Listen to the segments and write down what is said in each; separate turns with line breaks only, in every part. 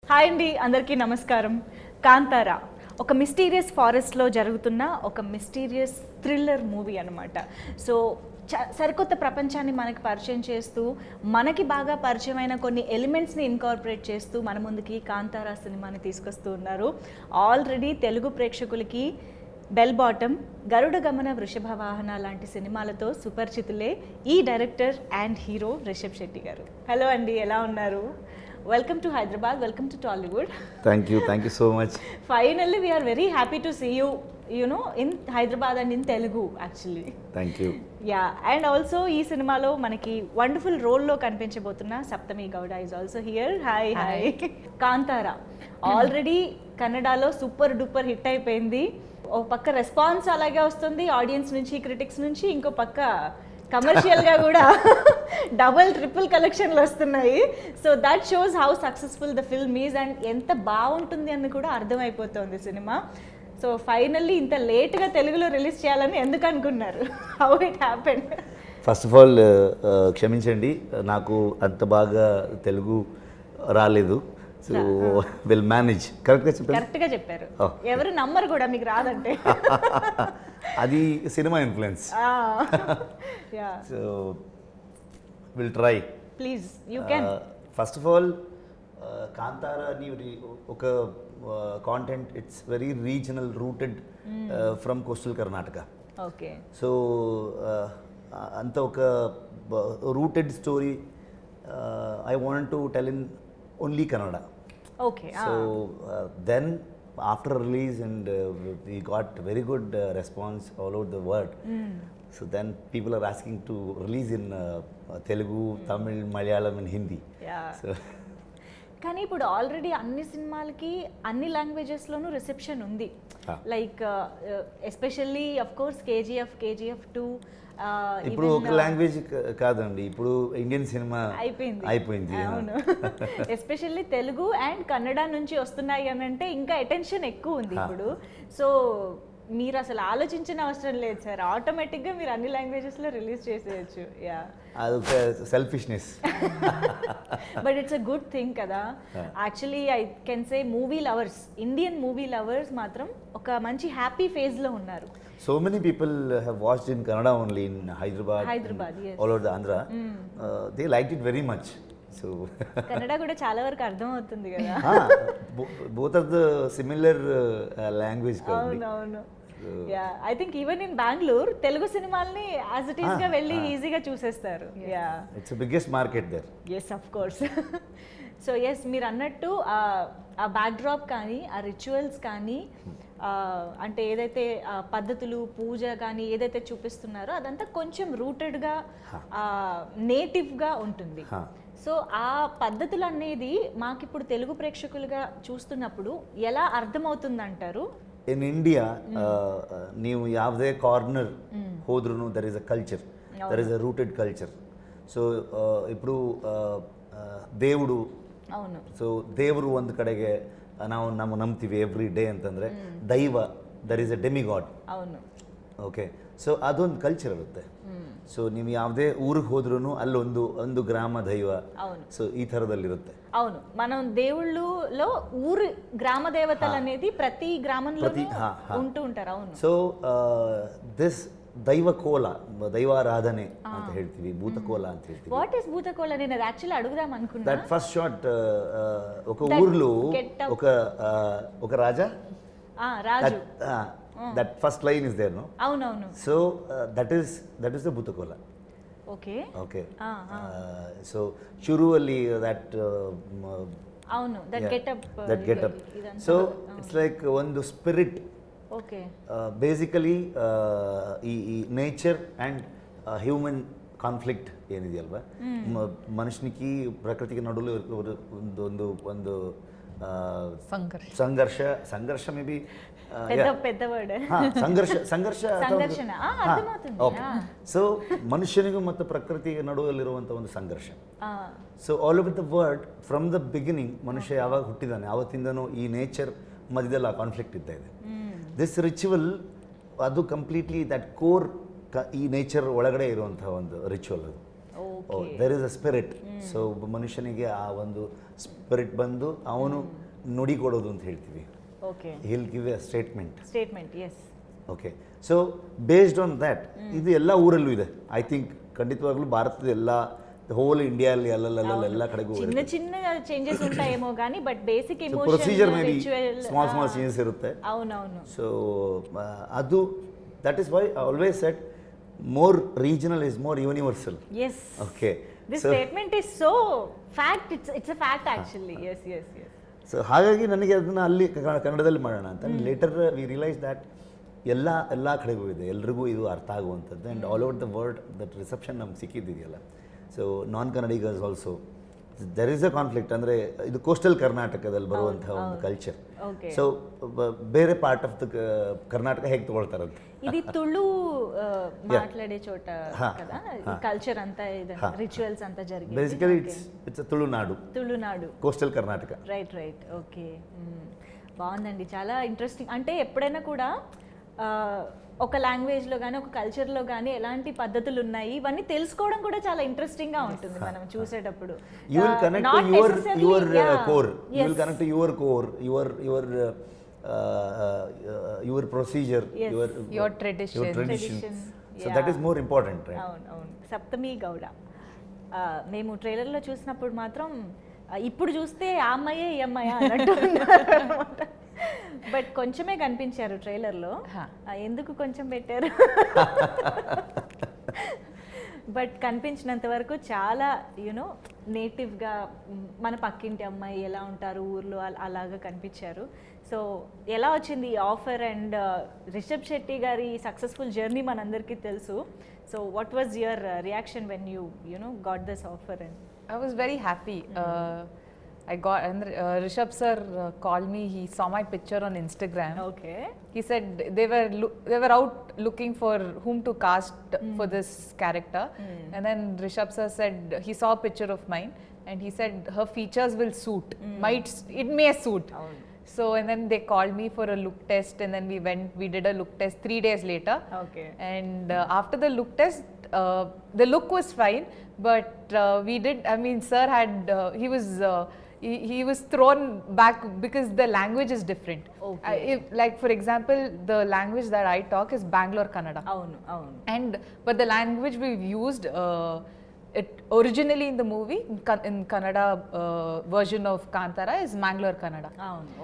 Hi అండి, అందరికీ నమస్కారం. కాంతారా ఒక మిస్టీరియస్ ఫారెస్ట్లో జరుగుతున్న ఒక మిస్టీరియస్ థ్రిల్లర్ మూవీ అనమాట. సో సరికొత్త ప్రపంచాన్ని మనకి పరిచయం చేస్తూ, మనకి బాగా పరిచయమైన కొన్ని ఎలిమెంట్స్ని ఇన్కార్పొరేట్ చేస్తూ మన ముందుకి కాంతారా సినిమాని తీసుకొస్తూ ఉన్నారు. ఆల్రెడీ తెలుగు ప్రేక్షకులకి బెల్ బాటమ్, గరుడ గమన, వృషభ వాహన లాంటి సినిమాలతో సుపరిచితులే ఈ director and hero Rishab Shetty garu. Hello అండి, ఎలా ఉన్నారు? Welcome to Hyderabad, welcome to Tollywood.
Thank you so much.
Finally, we are very happy to see you, in Hyderabad and in Telugu actually.
Thank you.
Yeah, and also ee cinemalo manaki wonderful role lo kanpinchabothunna Sapthami Gowda is also here. Hi. Kantara already Kannada lo super duper hit అయిపోయింది. ఓ పక్క response అలాగే వస్తుంది audience నుంచి, critics నుంచి, ఇంకో పక్క కమర్షియల్గా కూడా డబుల్ ట్రిపుల్ కలెక్షన్లు వస్తున్నాయి. So that shows how successful the film is and ఎంత బాగుంటుంది అని కూడా అర్థమైపోతుంది సినిమా. సో ఫైనల్లీ ఇంత లేట్గా తెలుగులో రిలీజ్ చేయాలని ఎందుకు అనుకున్నారు? How it happen?
First of all క్షమించండి, నాకు అంత బాగా తెలుగు రాలేదు. So will manage.
కరెక్ట్గా చెప్పారు. ఎవరు నమ్మరు కూడా మీకు రాదంటే.
అది cinema influence. So will try.
Please you can.
First of all Kantara అని ఒక content, it's very regional, rooted from coastal Karnataka.
Okay.
So అంత ఒక rooted story I want to tell in only Kannada.
Okay.
So then after release and we got very good response all over the world. So then people are asking to release in Telugu, Tamil, Malayalam and Hindi.
Yeah.
So
కానీ ఇప్పుడు already అన్ని సినిమాలకి అన్ని లాంగ్వేజెస్లోనూ reception ఉంది. Like especially of course KGF 2
ఇప్పుడు ఒక language కాదండి, ఇప్పుడు ఇండియన్ సినిమా అయిపోయింది.
అవును. ఎస్పెషల్లీ తెలుగు అండ్ కన్నడ నుంచి వస్తున్నాయి అని అంటే ఇంకా అటెన్షన్ ఎక్కువ ఉంది ఇప్పుడు. సో మీరు అసలు ఆలోచించిన అవసరం లేదు సార్, ఆటోమేటిక్గా మీరు అన్ని లాంగ్వేజెస్లో రిలీజ్ చేసేయచ్చు. యా,
అదొక సెల్ఫిష్నెస్.
But it's a good thing కదా. Actually I can say movie lovers, Indian movie lovers మాత్రం ఒక మంచి హ్యాపీ ఫేజ్లో ఉన్నారు.
So many people have watched in Kannada only in Hyderabad,
yes.
all over the Andhra. They liked it very much. So
Kannada కూడా చాలా వరకు అర్థం అవుతుంది కదా.
both are the similar language.
అవును. Yeah, I think even in Bengaluru Telugu సినిమాల్ని as it is గా వెళ్ళి ఈజీగా చూసేస్తారు. Yeah,
it's the biggest market there.
Yes, of course. So yes, మీరు అన్నట్టు ఆ బ్యాక్డ్రాప్ కానీ, ఆ రిచువల్స్ కానీ, అంటే ఏదైతే పద్ధతులు, పూజ కానీ ఏదైతే చూపిస్తున్నారో అదంతా కొంచెం రూటెడ్గా, నేటివ్గా ఉంటుంది. సో ఆ పద్ధతులు అనేది మాకు ఇప్పుడు తెలుగు ప్రేక్షకులుగా చూస్తున్నప్పుడు ఎలా అర్థమవుతుంది అంటారు?
ఇన్ ఇండియా ನೀವು ಯಾವುದೇ ಕಾರ್ನರ್ ಹೋದ್ರೂ there is a culture, there is a rooted culture. So ఇప్పుడు దేవుడు,
అవును,
ಸೊ ದೇವರು ಒಂದು ಕಡೆಗೆ ನಾವು ನಂಬ್ತೀವಿ ಎವ್ರಿ ಡೇ ಅಂತಂದರೆ, ದೈವ, ದರ್ ಇಸ್ ಅ ಡೆಮಿಗಾಡ್.
అవును.
ಓಕೆ. ಸೊ ಅದೊಂದು ಕಲ್ಚರ್ ಇರುತ್ತೆ. ಸೊ ನೀವು ಯಾವುದೇ ಊರಿಗೆ ಹೋದ್ರೂ ಅಲ್ಲೊಂದು ಗ್ರಾಮ ದೈವ, ಸೊ ಈ ಥರದಲ್ಲಿರುತ್ತೆ.
అవును, మనం దేవుళ్ళలో ఊరు గ్రామ దేవతలు అనేది ప్రతి గ్రామంలో ఉంటూ ఉంటారు. అవును.
సో దిస్ దైవకోల, దైవారాధನೆ ಅಂತ ಹೇಳ್ತೀವಿ, ಭೂತಕೋಲ ಅಂತ ಹೇಳ್ತೀವಿ.
What is Bhuta Kola? నేను అది యాక్చువల్లీ అడుగుదాం అనుకున్నా.
దట్ ఫస్ట్ షాట్, ఒక ఊర్లో ఒక రాజా,
రాజు,
that first line is there, no?
అవునవును.
So that is the Bhuta Kola.
Okay.
So ಶುರುವಲ್ಲಿ that,
అవును, that
getup. So it's like ಒಂದು ಸ್ಪಿರಿಟ್.
ఓకే.
ಬೇಸಿಕಲಿ ಈ ನೇಚರ್ ಅಂಡ್ హ్యూమన్ కాన్ఫ్లిక్ట్ ఏనిదెయల్ವಾ, మనుషునికి ప్రకృతికి నడులో ಒಂದು సంఘర్ష మేబీ
పెద్ద వర్డ్,
ಸಂಘರ್ಷ. ಸೊ ಮನುಷ್ಯನಿಗೂ ಮತ್ತು ಪ್ರಕೃತಿಗೆ ನಡುವಲ್ಲಿರುವಂಥ ಒಂದು ಸಂಘರ್ಷ. So all over the world, from the beginning ಮನುಷ್ಯ ಯಾವಾಗ ಹುಟ್ಟಿದಾನೆ ಆವತ್ತಿಂದನೂ ಈ ನೇಚರ್ ಮಧ್ಯದಲ್ಲಿ ಆ ಕಾನ್ಫ್ಲಿಕ್ಟ್ ಇದ್ದ ಇದೆ. ದಿಸ್ ರಿಚುವಲ್ ಅದು ಕಂಪ್ಲೀಟ್ಲಿ ದಟ್ ಕೋರ್, ಈ ನೇಚರ್ ಒಳಗಡೆ ಇರುವಂತಹ ಒಂದು ರಿಚುವಲ್ ಅದು. There is a spirit. So ಮನುಷ್ಯನಿಗೆ ಆ ಒಂದು ಸ್ಪಿರಿಟ್ ಬಂದು ಅವನು ನುಡಿ ಕೊಡೋದು ಅಂತ ಹೇಳ್ತೀವಿ.
Okay,
he'll give a statement.
Yes.
Okay, so based on that ಇದು ಎಲ್ಲ ಊರಲ್ಲೂ ಇದೆ. ಐ ಥಿಂಕ್ ಖಂಡಿತವಾಗ್ಲೂ ಭಾರತದ ಎಲ್ಲ ಹೋಲ್ ಇಂಡಿಯಾಲ್ಲಿ ಎಲ್ಲ ಕಡೆಗೂ
ಚಿನ್ನ ಚಿನ್ನ ಚೇಂಜಸ್ ఉంటాయేమో కానీ but basic emotion
procedure may be small changes ಇರುತ್ತೆ.
అవునవును.
ಸೊ ಅದು that is why I always said more regional is more universal.
Yes.
Okay,
this statement is so fact. It's a fact actually. Yes yes yes.
So ಹಾಗಾಗಿ ನನಗೆ ಅದನ್ನು ಅಲ್ಲಿ ಕನ್ನಡದಲ್ಲಿ ಮಾಡೋಣ ಅಂತ. ಲೇಟರ್ ವಿ ರಿಯಲೈಸ್ ದ್ಯಾಟ್ ಎಲ್ಲ ಕಡೆಗೂ ಇದೆ, ಎಲ್ರಿಗೂ ಇದು ಅರ್ಥ ಆಗುವಂಥದ್ದು. And all over the world that reception ನಮ್ಗೆ ಸಿಕ್ಕಿದ್ದಿದೆಯಲ್ಲ. ಸೊ ನಾನ್ ಕನ್ನಡಿಗರ್ಸ್ also there is a conflict. ಅಂದರೆ ಇದು ಕೋಸ್ಟಲ್ ಕರ್ನಾಟಕದಲ್ಲಿ ಬರುವಂತಹ ಒಂದು ಕಲ್ಚರ್. ಸೊ ಬೇರೆ ಪಾರ್ಟ್ ಆಫ್ ದ ಕರ್ನಾಟಕ ಹೇಗೆ ತಗೊಳ್ತಾರಂತೆ,
ఇది తుళు మాట్లాడే చోట కదా కల్చర్ అంతా రిచువల్స్ అంతా జరిగేది.
Basically it's Tulunadu coastal Karnataka.
Right. Okay, బాగుందండి, చాలా ఇంట్రెస్టింగ్. అంటే ఎప్పుడైనా కూడా ఒక లాంగ్వేజ్లో కానీ ఒక కల్చర్లో కానీ ఎలాంటి పద్ధతులు ఉన్నాయి ఇవన్నీ తెలుసుకోవడం కూడా చాలా ఇంట్రెస్టింగ్గా ఉంటుంది మనం చూసేటప్పుడు.
You will connect to your core, you will connect to your core, your procedure, your tradition. So that is more important, right?
అవును. సప్తమి గౌడ మేము ట్రైలర్లో చూసినప్పుడు మాత్రం ఇప్పుడు చూస్తే ఆ అమ్మాయే ఈ అమ్మాయా అన్నట్టు అన్నమాట. బట్ కొంచెమే కనిపించారు ట్రైలర్లో. ఎందుకు కొంచెం పెట్టారు? బట్ కనిపించినంత వరకు చాలా యూనో నేటివ్గా మన పక్కింటి అమ్మాయి ఎలా ఉంటారు ఊర్లో అలాగా కనిపించారు. సో ఎలా వచ్చింది ఈ ఆఫర్? అండ్ రిషబ్ శెట్టి గారి సక్సెస్ఫుల్ జర్నీ మనందరికీ తెలుసు. So what was your reaction when you know got this offer? And
I was very happy. I got and Rishab sir called me. He saw my picture on Instagram.
Okay.
He said they were out looking for whom to cast for this character. And then Rishab sir said he saw a picture of mine and he said her features will suit. It may suit. So and then they called me for a look test and then we did a look test 3 days later.
Okay.
And after the look test the look was fine, but sir had he was thrown back because the language is different.
Okay.
Like for example, the language that I talk is Bangalore Kannada.
Avunu.
But the language we've used it originally in the movie in Kannada version of Kantara is Mangalore Kannada.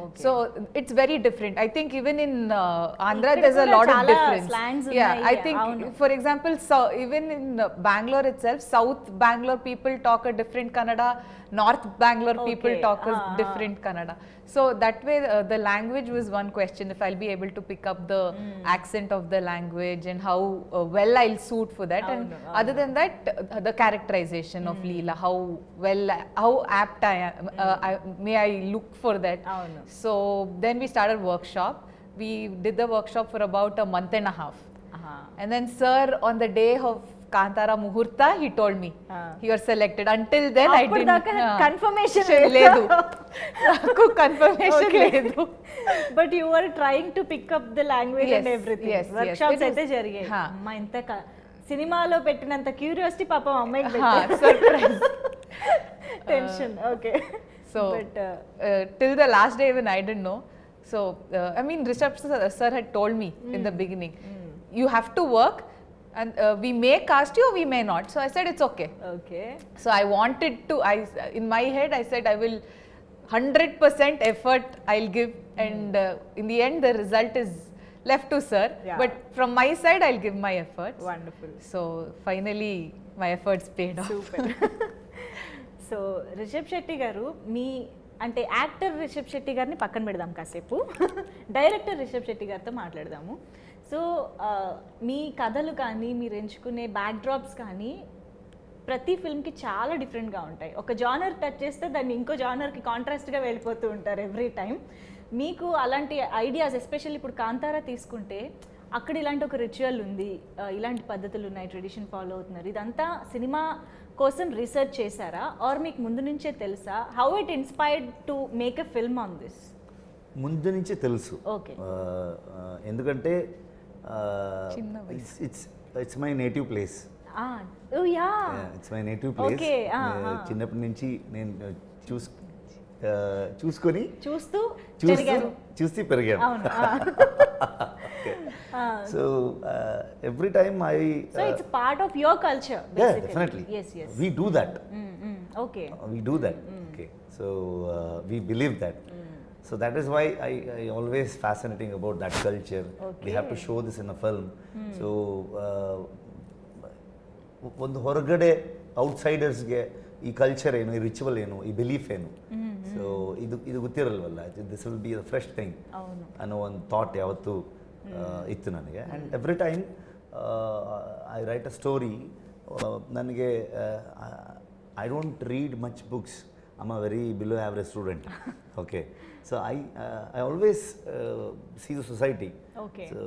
Okay.
So it's very different. I think even in Andhra there's a lot of difference. I think for example, even in Bangalore itself, South Bangalore people talk a different Kannada, North Bangalore people talk a different Kannada. So that way the language was one question, if I'll be able to pick up the accent of the language and how well I'll suit for that. And other than that, the characterization of Leela, how apt I am, may I look for that. So then we started workshop. We did the workshop for about a month and a half. And then sir on the day of Kantara Muhurta he told me you are selected. Until then I didn't
confirmation
లేదు నాకు confirmation లేదు.
But you were trying to pick up the language and everything. Workshops అయితే జరిగాయి. మా ఇంత సినిమాలో పెట్టినంత curiosity పాపం అమ్మాయికి
surprise
tension. Okay.
So till the last day when I didn't know. So Rishab sir had told me in the beginning you have to work and we may cast you or we may not. So I said it's okay. So I wanted to, in my head I said I will 100% effort I'll give and in the end the result is left to sir. But from my side I'll give my efforts.
Wonderful.
So finally my efforts paid off.
Super. So Rishab Shetty garu మీ అంటే actor Rishabh Shetty గారిని పక్కన పెడదాం కాసేపు, director Rishabh Shetty గారితో మాట్లాడదాము. So మీ కథలు కానీ మీరు ఎంచుకునే బ్యాక్డ్రాప్స్ కానీ ప్రతి ఫిల్మ్కి చాలా డిఫరెంట్గా ఉంటాయి. ఒక జానర్ టచ్ చేస్తే దాన్ని ఇంకో జానర్కి కాంట్రాస్ట్గా వెళ్ళిపోతూ ఉంటారు ఎవ్రీ టైం. మీకు అలాంటి ఐడియాస్, ఎస్పెషల్లీ ఇప్పుడు కాంతారా తీసుకుంటే అక్కడ ఇలాంటి ఒక రిచువల్ ఉంది, ఇలాంటి పద్ధతులు ఉన్నాయి, ట్రెడిషన్ ఫాలో అవుతున్నారు, ఇదంతా సినిమా కోసం రీసెర్చ్ చేశారా ఆర్ మీకు ముందు నుంచే తెలుసా? How it inspired to make a film on this?
ముందు నుంచే తెలుసు.
ఓకే.
ఎందుకంటే it's my native place. It's my native place. చిన్నప్పటి నుంచి నేను చూసుకొని
చూస్తూ
చూస్తూ పెరిగాను.
అవును.
So every time I
so it's part of your culture
definitely
yes
we do that.
Okay.
We do that. Okay. So we believe that. So that is why I always fascinating about that culture.
Okay.
We have to show this in a film. So ಒಂದು ಹೊರಗಡೆ ಔಟ್ಸೈಡರ್ಸ್ಗೆ ಈ culture ಏನು, ಈ ritual ಏನು, ಈ belief ಏನು, so ಇದು ಗೊತ್ತಿರಲ್ವಲ್ಲ. This will be the fresh thing ಅನ್ನೋ ಒಂದು ಥಾಟ್ ಯಾವತ್ತೂ ಇತ್ತು ನನಗೆ. And every time I write a story, ನನಗೆ I don't read much books. I am a very below average student. Okay. So I always see the society. So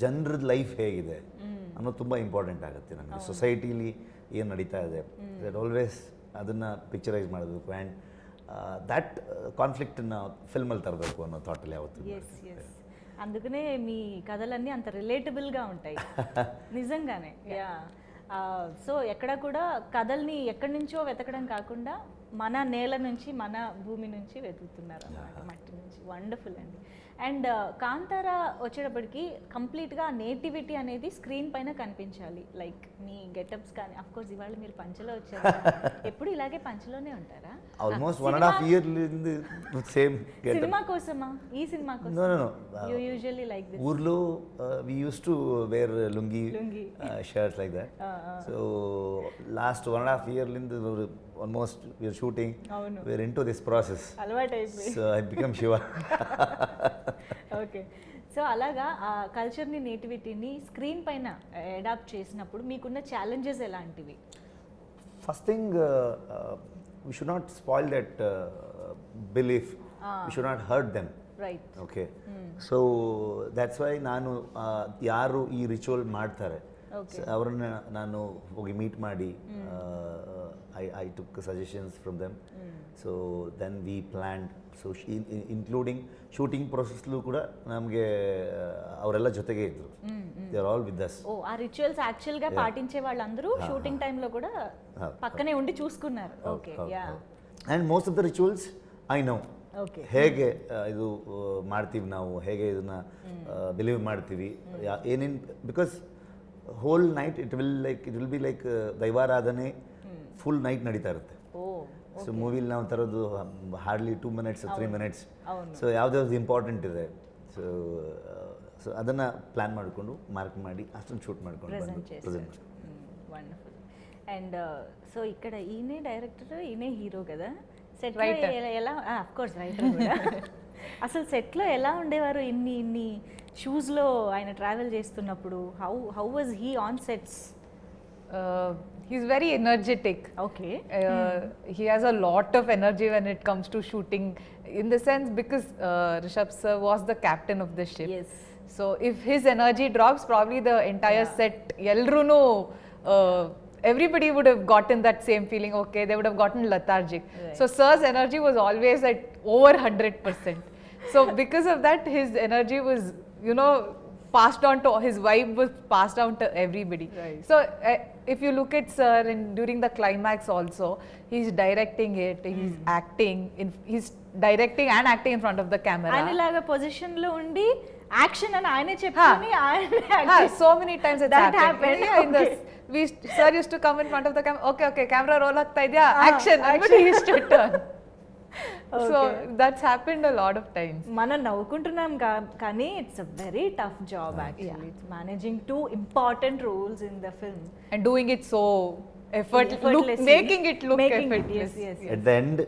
ಜನರದ್ದು life ಹೇಗಿದೆ ಅನ್ನೋದು ತುಂಬ ಇಂಪಾರ್ಟೆಂಟ್ ಆಗುತ್ತೆ ನನಗೆ. ಸೊಸೈಟಿಲಿ ಏನು ನಡೀತಾ ಇದೆ ದಟ್ ಆಲ್ವೇಸ್ ಅದನ್ನು ಪಿಕ್ಚರೈಸ್ ಮಾಡಬೇಕು. ಆ್ಯಂಡ್ ದ್ಯಾಟ್ ಕಾನ್ಫ್ಲಿಕ್ಟನ್ನು ಫಿಲ್ಮಲ್ಲಿ ತರಬೇಕು ಅನ್ನೋ ಥಾಟಲ್ಲಿ ಯಾವತ್ತು.
అందుకనే మీ కథలన్నీ అంత రిలేటబుల్గా ఉంటాయి నిజంగానే. యా. సో ఎక్కడ కూడా కథల్ని ఎక్కడి నుంచో వెతకడం కాకుండా మన నేల నుంచి, మన భూమి నుంచి వెతుకుతున్నారు అన్నమాట, మట్టి నుంచి. వండర్ఫుల్ అండి. అండ్ కాంతారా వచ్చేటప్పటికి కంప్లీట్గా నేటివిటీ అనేది స్క్రీన్ పైన కనిపించాలి. లైక్ మీ గెటప్స్ కానీ, అఫ్ కోర్స్ ఇవాళ మీరు పంచలో వచ్చారు, ఎప్పుడు ఇలాగే పంచలోనే ఉంటారా?
Almost 1.5 years same getup.
Cinema కోసమా? ఈ సినిమా కోసం?
No
you usually like this.
ఊర్లో we use to wear lungi shirts like that. So last 1.5 years almost we are shooting. We are into this process.
అలవాటు అయిపోయింది.
So I become Shiva.
Okay. So అలాగా ఆ కల్చర్ని, నేటివిటీని screen పైన adapt చేసినప్పుడు మీకున్న challenges ఎలాంటివి?
First thing, we should not spoil that belief. We should not hurt them.
Right.
Okay. So that's why ನಾನು ಯಾರು ಈ ರಿಚುವಲ್ ಮಾಡ್ತಾರೆ ಅವರನ್ನ ನಾನು ಹೋಗಿ ಮೀಟ್ ಮಾಡಿ I took suggestions from them. So then we planned. So including shooting processಲು ಕೂಡ ನಮಗೆ ಅವರೆಲ್ಲ ಜೊತೆಗೆ ಇದ್ರು. They are all with us.
ఓ, ఆ రిచువల్స్ యాక్చువల్గా పాటించే వాళ్ళందరూ షూటింగ్ టైంలో కూడా పక్కనే ఉండి చూసుకున్నారు. Okay. Yeah.
And most of the rituals I know.
Okay.
ಹೇಗೆ ಇದು ಮಾಡ್ತೀವಿ ನಾವು, ಹೇಗೆ ಇದನ್ನ ಬಿಲೀವ್ ಮಾಡ್ತೀವಿ, ಏನೇನು, because whole night it will be like ದೈವಾರಾಧನೆ ಫುಲ್ ನೈಟ್ ನಡೀತಾ ಇರುತ್ತೆ. ಸೊ ಮೂವಿಲಿ ನಾವು ತರೋದು ಹಾರ್ಡ್ಲಿ 2 minutes 3 minutes. ಸೊ ಯಾವ್ದಾವ್ದು ಇಂಪಾರ್ಟೆಂಟ್ ಇದೆ, ಸೊ ಅದನ್ನು ಪ್ಲ್ಯಾನ್ ಮಾಡಿಕೊಂಡು ಮಾರ್ಕ್ ಮಾಡಿ ಅಷ್ಟೊಂದು ಶೂಟ್ ಮಾಡ್ಕೊಂಡು ಪ್ರೆಸೆಂಟ್.
వండర్ఫుల్. అండ్ సో ఇక్కడ ఈయనే డైరెక్టర్, ఈయనే హీరో కదా. సెట్ ఎలా? ఆఫ్ కోర్స్ రైటర్ కూడా. అసలు సెట్లో ఎలా ఉండేవారు ఇన్ని షూస్లో ఆయన ట్రావెల్ చేస్తున్నప్పుడు? How was he on sets?
He's very energetic.
Okay.
He has a lot of energy when it comes to shooting, in the sense because Rishab sir was the captain of the ship.
Yes.
So if his energy drops, probably the entire set, Yelruno, everybody would have gotten that same feeling. Okay, they would have gotten lethargic. Right. So sir's energy was always at over 100%. So because of that, his energy was, passed on to, his vibe was passed down to everybody. Right. So if you look at sir during the climax also, he's directing it, he's acting, he's directing and acting in front of the camera.
ఆయనలాగా position లో ఉండి action అని ఆయనే చెప్తాని ఆయన
so many times that happened. Yeah, sir used to come in front of the camera. Okay, camera roll agta idya, action, and he used to turn. So that's happened a lot of times.
మనం నవ్వుకుంటున్నాం కానీ it's a very tough job actually. It's managing 2 important roles in the film
and doing it so effortlessly, making it look effortless.
Yes.
At the end,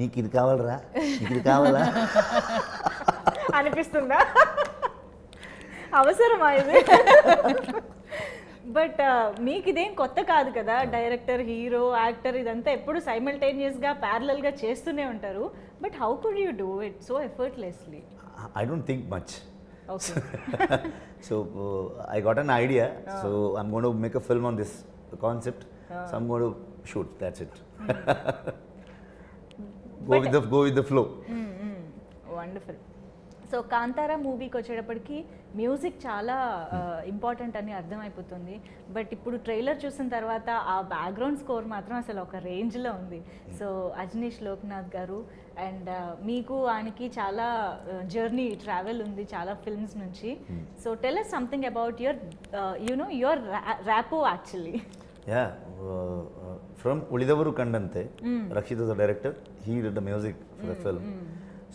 నీకు ఇది కావాలరా, నీకు ఇది కావాలా
అనిపిస్తుందా? అవసరమా ఇది? బట్ మీకు ఇదేం కొత్త కాదు కదా, డైరెక్టర్, హీరో, యాక్టర్ ఇదంతా ఎప్పుడు సైమల్టేనియస్గా ప్యారలల్గా చేస్తూనే ఉంటారు. But how could you do it so effortlessly?
I don't think much. Okay. So I got an idea. So I'm going to make a film on this concept. So I'm going to shoot. That's it. Go with the flow.
Wonderful. So Kantara మూవీకి వచ్చేటప్పటికి music చాలా important అని అర్థమైపోతుంది. But ఇప్పుడు trailer చూసిన తర్వాత ఆ background score మాత్రం అసలు ఒక రేంజ్లో ఉంది. సో అజనీష్ లోక్నాథ్ గారు అండ్ మీకు ఆయనకి చాలా జర్నీ ట్రావెల్ ఉంది చాలా ఫిల్మ్స్ నుంచి. So tell us something about your rapport actually.
Yeah, from Ulidavaru Kandante, Rakshit was the director, he did the music for the film.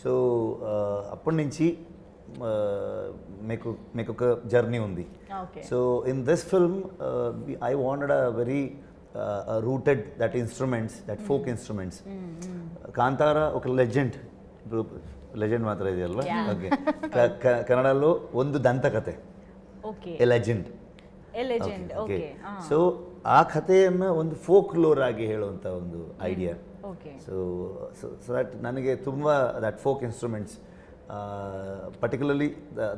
So, అప్పటి నుంచి మీకు ఒక జర్నీ ఉంది. So in this film I wanted a very rooted that instruments, that folk instruments. Kantara ఒక legend, లెజెంಡ್ ಮಾತ್ರ ಇದೆಯಲ್ವಾ? Okay. ಕನ್ನಡಲ್ಲೂ ಒಂದು ದಂತಕಥೆ, A legend. So ಆ ಕಥೆಯನ್ನು ಒಂದು ಫೋಕ್ ಲೋರ್ ಆಗಿ ಹೇಳುವಂಥ ಒಂದು ಐಡಿಯಾ. ಸೊ ಸೊ ದಟ್ ನನಗೆ ತುಂಬ that folk instruments, particularly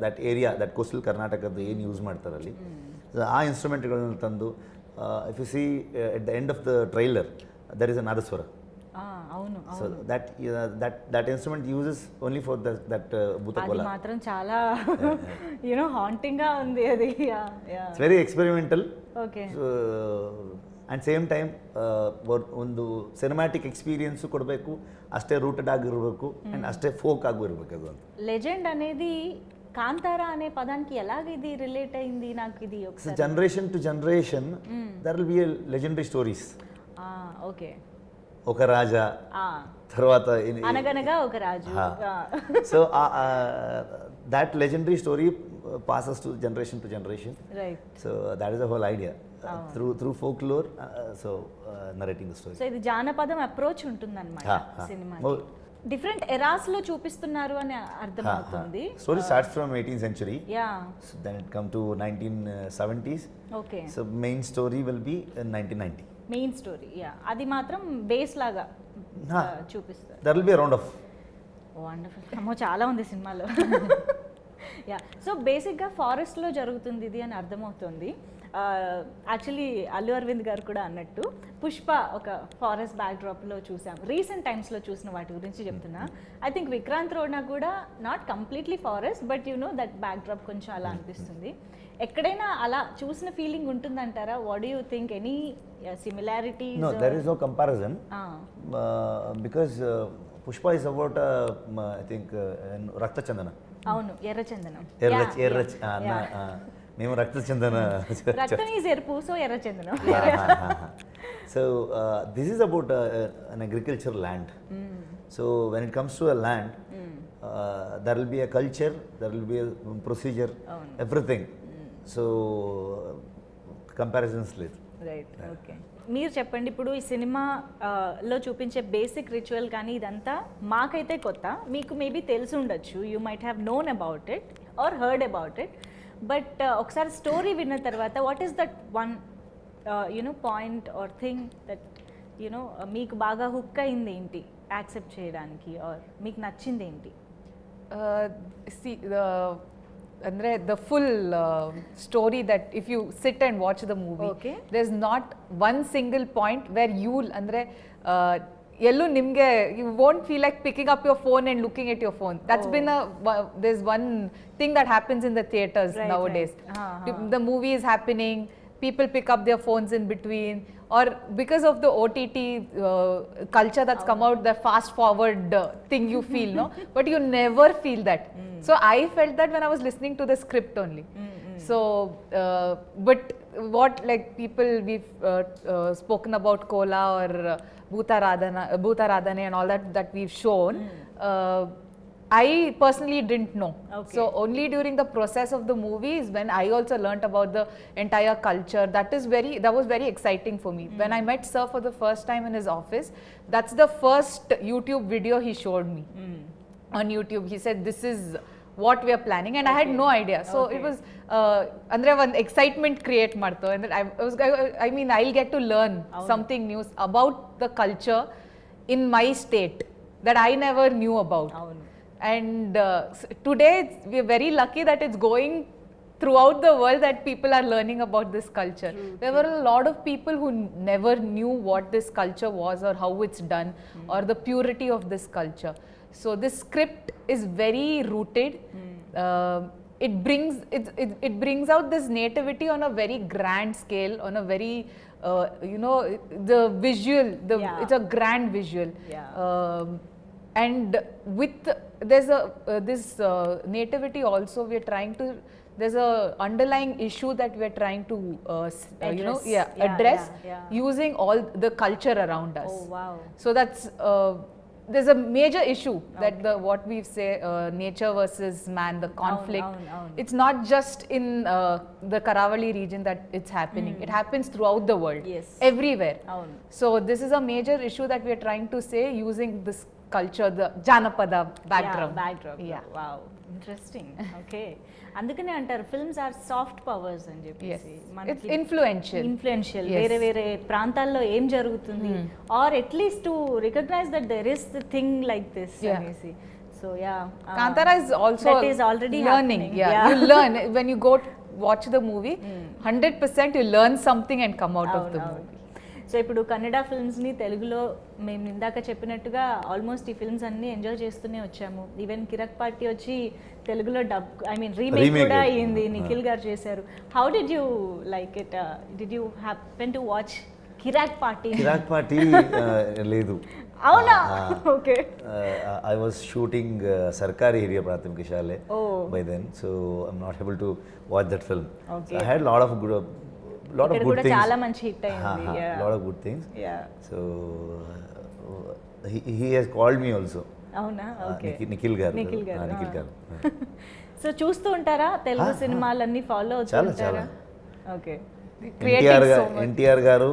that area, that coastal ಕರ್ನಾಟಕದ್ದು ಏನು ಯೂಸ್ ಮಾಡ್ತಾರಲ್ಲಿ ಆ ಇನ್ಸ್ಟ್ರುಮೆಂಟ್ಗಳನ್ನ ತಂದು, if you see at the end of the trailer there is a nadaswara. So that instrument uses only for that Bhuta Kola.
అది మాత్రం చాలా హాంటింగ్ గా ఉంది. అది
it's very experimental. Okay. And same time ಒಂದು ಸಿನಿಮ್ಯಾಟಿಕ್ ಎಕ್ಸ್ಪೀರಿಯನ್ಸ್ ಕೊಡಬೇಕು, ಅಷ್ಟೇ ರೂಟೆಡ್ ಆಗಿರಬೇಕು ಅಂಡ್ ಅಷ್ಟೇ ಫೋಕ್ ಆಗಿರಬೇಕು. ಅದು
లెజెండ్ అనేది కాంతారా అనే పదానికి ఎలాగ ఇది రిలేట్ అయింది నాకు ఇది ఒకసారి.
Generation to generation there will be a legendary stories.
Okay.
ఒక రాజా, తర్వాత
అనగనగా ఒక రాజు.
So that legendary story passes to generation, right? So that is the whole idea, through folklore, so narrating the story.
So ఇది జానపదం approach ఉంటుందన్నమాట సినిమాకి. డిఫరెంట్ ఎరాస్ లో చూపిస్తున్నారు అని అర్థమవుతుంది.
Story starts from 18th century.
Yeah.
So then it come to 1970s.
Okay.
So main story will be in 1990.
Main story, అది మాత్రం బేస్ లాగా చూపిస్తారు.
There will be a round off.
Wonderful. అమ్మో చాలా ఉంది సినిమాలో. సో బేసిక్గా ఫారెస్ట్లో జరుగుతుంది ఇది అని అర్థమవుతుంది. యాక్చువల్లీ అల్లు అరవింద్ గారు కూడా అన్నట్టు పుష్ప ఒక ఫారెస్ట్ బ్యాక్డ్రాప్లో చూసాం, రీసెంట్ టైమ్స్లో చూసిన వాటి గురించి చెప్తున్నా. ఐ థింక్ విక్రాంత్ రోడ్నా కూడా not completely forest, but that backdrop కొంచెం అలా అనిపిస్తుంది. ఎక్కడైనా అలా చూసిన ఫీలింగ్ ఉంటుందంటారా? What do you think? Any similarities?
No, there is no comparison. Because Pushpa is about I think రక్త చందన.
అవును, ఎర్ర చందనం.
మేము రక్త చందన.
రక్తం ఈజ్ ఎరుపు, సో ఎర్ర చందనం.
So this is about an agricultural land. So when it comes to a land, there will be a culture, there will be a procedure, everything. So comparisons లేదు.
రైట్. ఓకే. మీరు చెప్పండి, ఇప్పుడు ఈ సినిమాలో చూపించే బేసిక్ రిచువల్ కానీ ఇదంతా మాకైతే కొత్త, మీకు మేబీ తెలిసి ఉండొచ్చు, you might have known about it or heard about it. But ఒకసారి స్టోరీ విన్న తర్వాత what is that one point or thing that మీకు బాగా హుక్ అయింది ఏంటి యాక్సెప్ట్ చేయడానికి, ఆర్ మీకు నచ్చింది ఏంటి?
Andre the full story, that if you sit and watch the movie, there's not one single point where you'll andre yellu nimge you won't feel like picking up your phone and looking at your phone. That's been there's one thing that happens in the theaters nowadays. The movie is happening, people pick up their phones in between, or because of the OTT culture that's come out, the fast forward thing you feel, no? But you never feel that. So I felt that when I was listening to the script only. So but what, like, people we've spoken about Kola or Bhutaradhane and all that we've shown, I personally didn't know. So only during the process of the movie is when I also learnt about the entire culture. That was very exciting for me. When I met Sir for the first time in his office, that's the first YouTube video he showed me on YouTube. He said, this is what we are planning, and I had no idea. So it was andre one excitement create marto, and I mean I'll get to learn something new about the culture in my state that I never knew about. And today we are very lucky that it's going throughout the world, that people are learning about this culture. There were a lot of people who never knew what this culture was or how it's done or the purity of this culture. So this script is very rooted. It brings out this nativity on a very grand scale, on a very the visual. It's a grand visual. And with there's this nativity also we're trying to. There's a underlying issue that we're trying to address using all the culture around us.
Oh wow.
So that's there's a major issue that what we say nature versus man, the conflict. It's not just in the Karavali region that it's happening. It happens throughout the world.
Yes.
Everywhere. So this is a major issue that we are trying to say using this culture, the Janapada background.
Yeah. Wow. Interesting. Okay. అందుకనే అంటారు films are soft powers అని చెప్పేసి
it's influential
వేరే వేరే ప్రాంతాల్లో ఏం జరుగుతుంది or at least to recognise that there is the thing like this అనేసి so
Kantara is also
that is already
learning. You learn when you go watch the movie. 100% you learn something and come out of the movie.
So ఇప్పుడు కన్నడ ఫిల్మ్స్ని తెలుగులో మేము ఇందాక చెప్పినట్టుగా almost ఈ films అన్ని enjoy చేస్తూనే వచ్చాము. ఈవెన్ కిరక్ పార్టీ వచ్చి తెలుగులో రీమేక్ కూడా అయ్యింది, నిఖిల్ గారు చేశారు. How did you like it? Did you happen to watch Kirik Party?
Kirik Party లేదు.
అవునా? Okay.
I was shooting Sarkari Hiriya Prathamika Shale by then, so I'm not able to watch that film. I had lot of good things.
చాలా మంచి hit అయింది.
lot of good things. So he has called me also.
అవునా? Okay.
Nikhil గారు.
So చూస్తూ ఉంటారా తెలుగు సినిమాలన్నీ? Follow అవుతూ ఉంటారా? ఓకే.
ఎన్టీఆర్ గారు,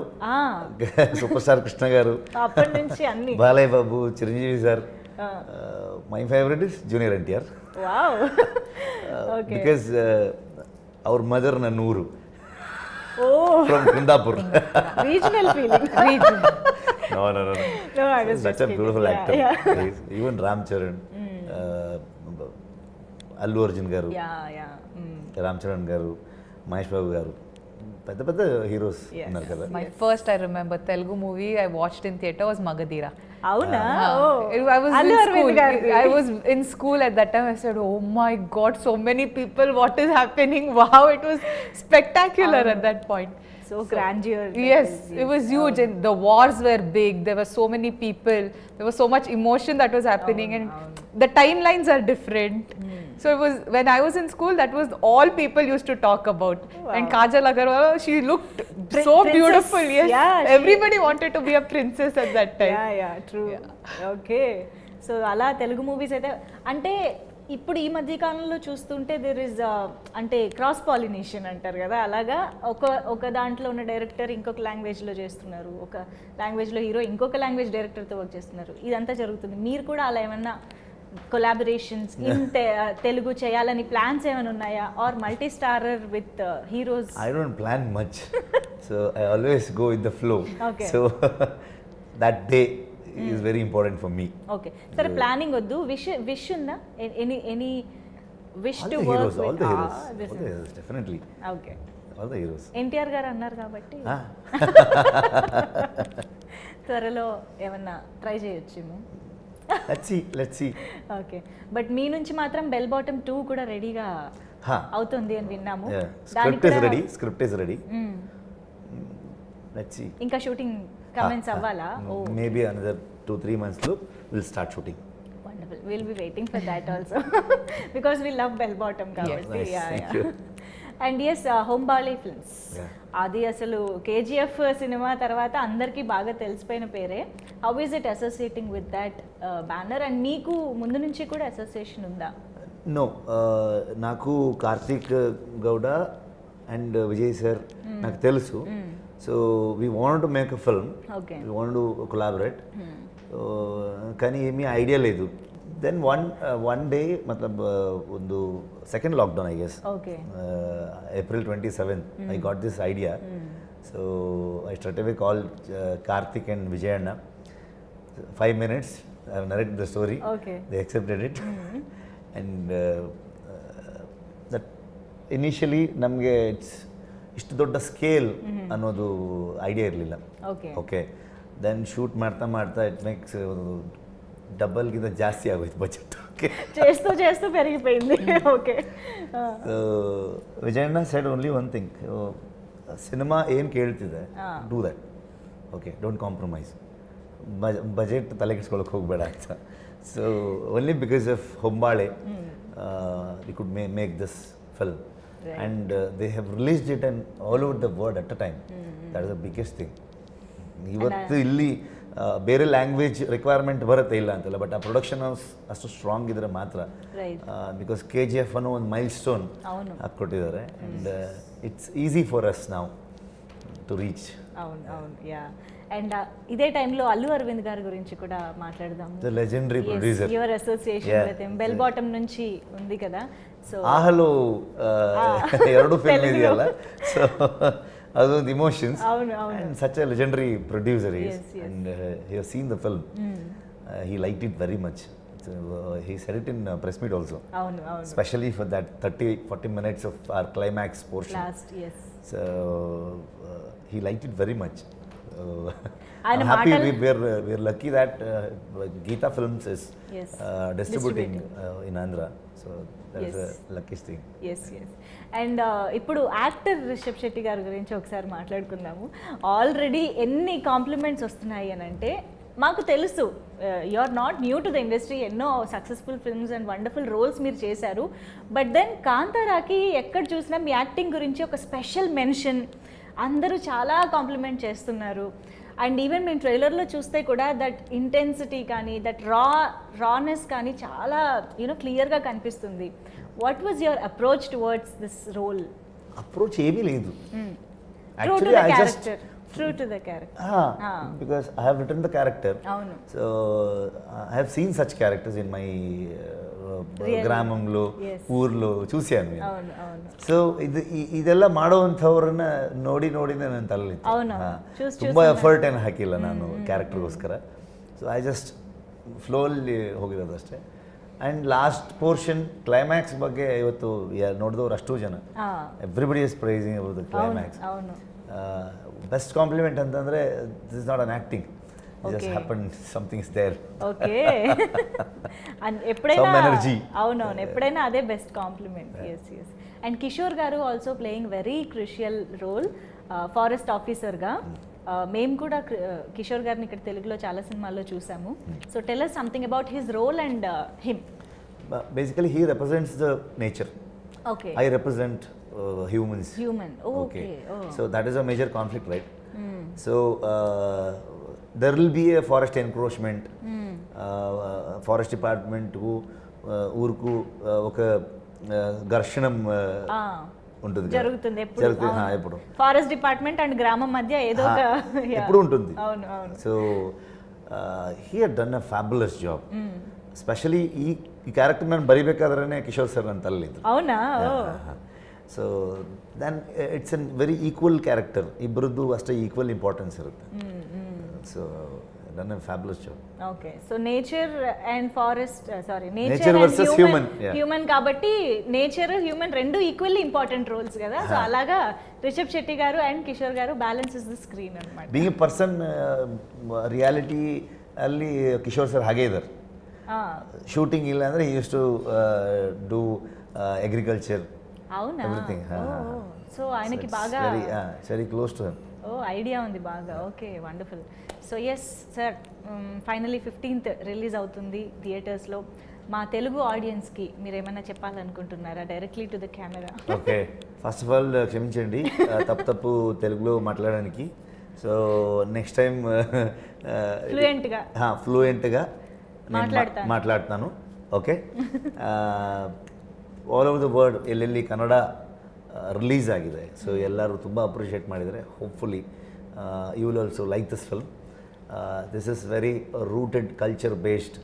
సూపర్ స్టార్ కృష్ణ గారు,
అప్పటి నుంచి అన్ని,
Balayya Babu, Chiranjeevi sir. My favourite is junior NTR.
Wow. Okay.
Because our mother నన్నూరు
Oh,
from Kundapur.
Regional feeling.
No,
I was
such a beautiful actor. Even Ram Charan, Allu Arjun garu, Ram Charan garu, Mahesh Babu garu, పెద్ద heroes ఉన్నారు కదా.
My first, I remember Telugu movie I watched in theatre was Magadira.
అవునా?
I was in school at that time. I said, oh my god, so many people, what is happening? Wow, it was spectacular at that point.
So grandeur.
Yes, it was huge, and the wars were big. There were so many people. There was so much emotion that was happening, and the timelines are different. So it was, when I was in school, that was all people used to talk about. And Kajal Agarwal, she looked so beautiful. Yes, everybody wanted to be a princess at that time.
True. Okay. So అలా Telugu movies అయితే అంటే ఇప్పుడు ఈ మధ్య కాలంలో చూస్తుంటే there is అంటే cross pollination అంటారు కదా, అలాగా ఒక దాంట్లో ఉన్న డైరెక్టర్ ఇంకొక లాంగ్వేజ్లో చేస్తున్నారు, ఒక లాంగ్వేజ్లో హీరో ఇంకొక లాంగ్వేజ్ డైరెక్టర్తో వర్క్ చేస్తున్నారు. ఇదంతా జరుగుతుంది. మీరు కూడా అలా ఏమన్నా కొలాబరేషన్స్ ఇన్ తెలుగు చేయాలని ప్లాన్స్ ఏమైనా ఉన్నాయా? Or multi starrer with heroes?
I don't plan much. So I always go with the flow.
Okay.
So that day is very important for me.
Okay. సరే, ప్లానింగ్ వద్దు, విష్ ఉందా? Any wish to work
all the heroes, definitely.
Okay.
All the heroes.
NTR గారు అన్నారు కాబట్టి త్వరలో ఏమన్నా try చేయొచ్చేమో.
Let's see.
Okay. But మీ నుంచి మాత్రం బెల్ బాటమ్ 2 కూడా రెడీగా అవుతుంది అని విన్నాము.
Script is ready. Let's see.
ఇంకా షూటింగ్ కమెంట్స్ అవ్వాలా?
Maybe another 2-3 months లో we'll start shooting.
Wonderful. We'll be waiting for that also because we love bell bottom కాబట్టి.
Thank you.
And yes, Hombale Films, అది అసలు కేజీఎఫ్ సినిమా తర్వాత అందరికీ బాగా తెలిసిపోయిన పేరే. How is it associating with that banner? And మీకు ముందు నుంచి కూడా అసోసియేషన్ ఉందా?
నో, నాకు కార్తీక్ గౌడ అండ్ విజయ్ సార్ నాకు తెలుసు. So we want to make a film, we want to collaborate. కానీ ఏమీ ఐడియా లేదు. Then one day, matlab ಒಂದು second lockdown, I guess.
Okay.
April 27th, I got this idea. So I straight away called Karthik and Vijayana. 5 minutes, I have narrated the story.
Okay.
They accepted it. And that initially ನಮಗೆ ಇಷ್ಟು ದೊಡ್ಡ scale ಅನ್ನೋದು idea ಇರಲಿಲ್ಲ.
Okay.
Okay. Then shoot ಮಾಡ್ತಾ it makes ಡಬ್ಬಲ್ಗಿಂತ ಜಾಸ್ತಿ ಆಗೋಯ್ತು budget. Okay,
చేస్తూ పెరిగిపోయింది. ఓకే,
ಸೊ ವಿಜಯಣ್ಣ said only one thing, cinema ಏನು ಕೇಳ್ತಿದೆ do that, okay, don't compromise, budget ತಲೆಗೆಡ್ಸ್ಕೊಳಕ್ಕೆ ಹೋಗಬೇಡ ಅಂತ. So only because of Hombale we could make this film and they have released it and all over the world at a time. That is the biggest thing. ಇವತ್ತು ಇಲ್ಲಿ ಬೇರೆ language requirement ಬರುತ್ತೆ, ಇಲ್ಲ ಅಂತಲ್ಲ, but ಆ ಪ್ರೊಡಕ್ಷನ್ ಹೌಸ್ ಅಷ್ಟು strong ಇದ್ರೆ ಮಾತ್ರ. ಬಿಕಾಸ್ KGF ಅನ್ನೋ ಒಂದು ಮೈಲ್ ಸ್ಟೋನ್ ಹಾಕ್ಕೊಟ್ಟಿದ್ದಾರೆ and it's easy for us ನಾವು టు రీచ్.
అవును అవును, యా. అండ్ ఇదే టైంలో అల్లు అరవింద్ గారి గురించి కూడా మాట్లాడదాం.
The legendary producer,
your association with him bell bottom నుంచి ఉంది కదా. సో
ఆహలో ಎರಡು ಫಿಲ್ಮ್ ಇದೆಯಲ್ಲ, ಸೊ ಅದೊಂದು ಇಮೋಷನ್ಸ್.
అవును అవును,
and such a legendary producer he is, and he has seen the film. He liked it very much. So, he said it in press meet also.
అవును అవును,
especially for that 30-40 minutes of our climax portion.
Last, yes.
So he liked it very much.
I'm
happy we're lucky that Geeta Films is distributing in Andhra. So that is the luckiest thing.
Yes, yes. And ఇప్పుడు actor Rishabh Shetty గారి గురించి ఒకసారి మాట్లాడుకుందాము. Already ఎన్ని compliments వస్తున్నాయి అని అంటే, మాకు తెలుసు you are not new to the industry, ఎన్నో successful films and wonderful roles మీరు చేశారు. బట్ దెన్ కాంతారాకి ఎక్కడ చూసినా మీ యాక్టింగ్ గురించి ఒక స్పెషల్ మెన్షన్, అందరూ చాలా కాంప్లిమెంట్ చేస్తున్నారు. అండ్ ఈవెన్ మేము ట్రైలర్లో చూస్తే కూడా దట్ ఇంటెన్సిటీ కానీ, దట్ రానెస్ కానీ చాలా క్లియర్గా కనిపిస్తుంది. What was your approach towards this role?
Approach ఏమీ లేదు,
true to the character. True to the character.
Because I have written the character.
Avunu.
So I have seen such characters in my ಗ್ರಾಮಂలో, ಊರ್లో చూశాను. So ಇದೆಲ್ಲ ಮಾಡೋವಂಥವ್ರನ್ನ ನೋಡಿನೇ ನನ್ನ ತಲೆಯಲ್ಲಿ ತುಂಬ effort ಏನು ಹಾಕಿಲ್ಲ ನಾನು ಕ್ಯಾರೆಕ್ಟರ್ಗೋಸ್ಕರ. ಸೊ ಐ ಜಸ್ಟ್ ಫ್ಲೋಲ್ಲಿ ಹೋಗಿರೋದು ಅಷ್ಟೇ. ಆ್ಯಂಡ್ ಲಾಸ್ಟ್ ಪೋರ್ಷನ್ ಕ್ಲೈಮ್ಯಾಕ್ಸ್ ಬಗ್ಗೆ ಇವತ್ತು ನೋಡಿದವ್ರು ಅಷ್ಟು ಜನ, everybody is praising about the climax. Best compliment ಅಂತಂದರೆ this is not an acting, just happened, something is there.
Okay. And ఎప్పుడైనా
some energy.
అవునవును, ఎప్పుడైనా అదే best compliment. yes yes. And Kishore గారు also playing very crucial role forest ఆఫీసర్గా. మేము కూడా కిషోర్ గారిని ఇక్కడ తెలుగులో చాలా సినిమాల్లో చూసాము. So tell us something about his role and him.
Basically he represents the nature.
Okay.
I represent humans.
Human. Oh, okay.
So that is a major conflict, right? So there will be a forest encroachment. Forest డిపార్ట్మెంట్కు ఊరుకు ఒక ఘర్షణం ఉంటుంది,
జరుగుతుంది
ఎప్పుడు
forest department and గ్రామం మధ్య ఏదో ఒక
ఎప్పుడు ఉంటుంది.
అవును అవును.
So he had done a fabulous job. Specially ಈ ಕ್ಯಾರೆಕ್ಟರ್ ನಾನು ಬರಿಬೇಕಾದ್ರೆ ಕಿಶೋರ್ ಸರ್ ನನ್ನ ತಲೆಯಿದ್ರು.
అవునా?
So then it's an very equal character, ಇಬ್ಬರದ್ದು ಅಷ್ಟೇ ಈಕ್ವಲ್ ಇಂಪಾರ್ಟೆನ್ಸ್ ಇರುತ್ತೆ. So done a fabulous job.
Okay, so nature and forest,
nature versus human.
Human కాబట్టి నేచర్ హ్యూమన్ రెండు ఈక్వల్లీ ఇంపార్టెంట్ రోల్స్ కదా. సో అలాగా రిషబ్ శెట్టి గారు అండ్ కిషోర్ గారు బ్యాలెన్స్ ఇస్ ద స్క్రీన్ అన్నమాట.
ಬೀಯಿಂಗ್ ಎ ಪರ್ಸನ್ ರಿಯಾಲಿಟಿ ಅಲ್ಲಿ Kishore sir ಹಾಗೆ ಇದ್ದಾರೆ. ಶೂಟಿಂಗ್ ಇಲ್ಲ ಅಂದರೆ he used to do agriculture.
అవునా?
Everything.
సో ఆయనకి బాగా
very close to him.
Idea ఉంది బాగా. Okay, wonderful. So yes sir, finally 15th release అవుతుంది థియేటర్స్లో. మా తెలుగు ఆడియన్స్కి మీరు ఏమైనా చెప్పాలనుకుంటున్నారా directly to the camera?
Okay, first of all క్షమించండి తప్పు తెలుగులో మాట్లాడడానికి. సో నెక్స్ట్ టైం ఫ్లూయెంట్గా మాట్లాడుతాను. Okay, all over the world ಎಲ್ಲೆಲ್ಲಿ ಕನ್ನಡ ರಿಲೀಸ್ ಆಗಿದೆ. ಸೊ ಎಲ್ಲರೂ ತುಂಬ ಅಪ್ರಿಷಿಯೇಟ್ ಮಾಡಿದ್ದಾರೆ. Hopefully you will also like this film. This is very rooted culture based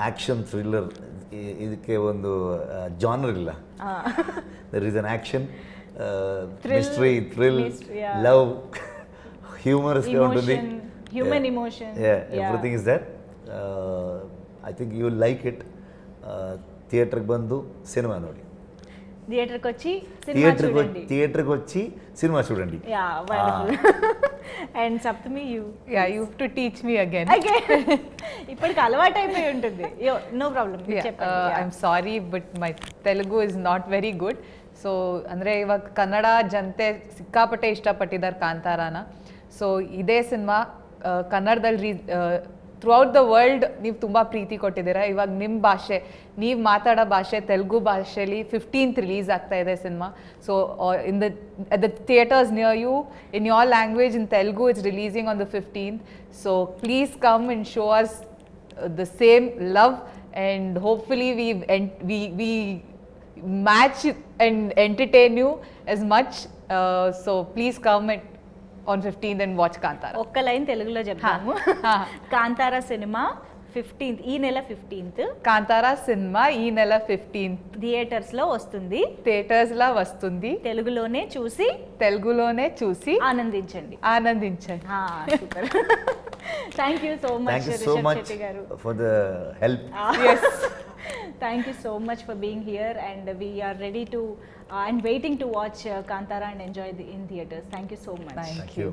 action thriller. ಇದಕ್ಕೆ ಒಂದು ಜಾನರ್ ಇಲ್ಲ. There is an action, mystery, thrill, love, హ్యూమరస్గా ఉంటుంది.
Human emotion,
everything is that. I think you will like it. థియేటర్కి ಬಂದು cinema ನೋಡಿ,
థియేటర్కి వచ్చి
సినిమా చూడండి.
And Saptami you
Yeah, you have to teach me again.
ఇప్పటికి అలవాటు అయిపోయి ఉంటుంది నో ప్రాబ్లం చెప్పండి
I'm sorry, but my Telugu is not very good. So ಅಂದರೆ ಇವಾಗ ಕನ್ನಡ ಜನತೆ ಸಿಕ್ಕಾಪಟ್ಟೆ ಇಷ್ಟಪಟ್ಟಿದ್ದಾರೆ ಕಾಂತಾರಾನ. ಸೊ ಇದೇ ಸಿನಿಮಾ ಕನ್ನಡದಲ್ಲಿ ಥ್ರೂಔಟ್ ದ ವರ್ಲ್ಡ್ ನೀವು ತುಂಬ ಪ್ರೀತಿ ಕೊಟ್ಟಿದ್ದೀರಾ. ಇವಾಗ ನಿಮ್ಮ ಭಾಷೆ, ನೀವು ಮಾತಾಡೋ ಭಾಷೆ ತೆಲುಗು ಭಾಷೆಯಲ್ಲಿ 15th ರಿಲೀಸ್ ಆಗ್ತಾ ಇದೆ ಸಿನಿಮಾ. So in the theatres near you in your language in Telugu it's releasing on the 15th. So please come and show us the same love, and hopefully we match and entertain you as much. So please come on 15th and watch Kantara.
ఒక్క line తెలుగులో చెప్తాము. Kantara cinema 15th ఈ నెల 15th
Kantara cinema ఈ నెల 15th
theatres లో వస్తుంది.
Theatres లా వస్తుంది.
తెలుగులోనే చూసి ఆనందించండి. Super. Thank you so much Rishab Shetty గారు
for the help.
Yes.
Thank you so much for being here, and we are ready to and waiting to watch Kantara and enjoy in theaters. Thank you so much.
Thank you.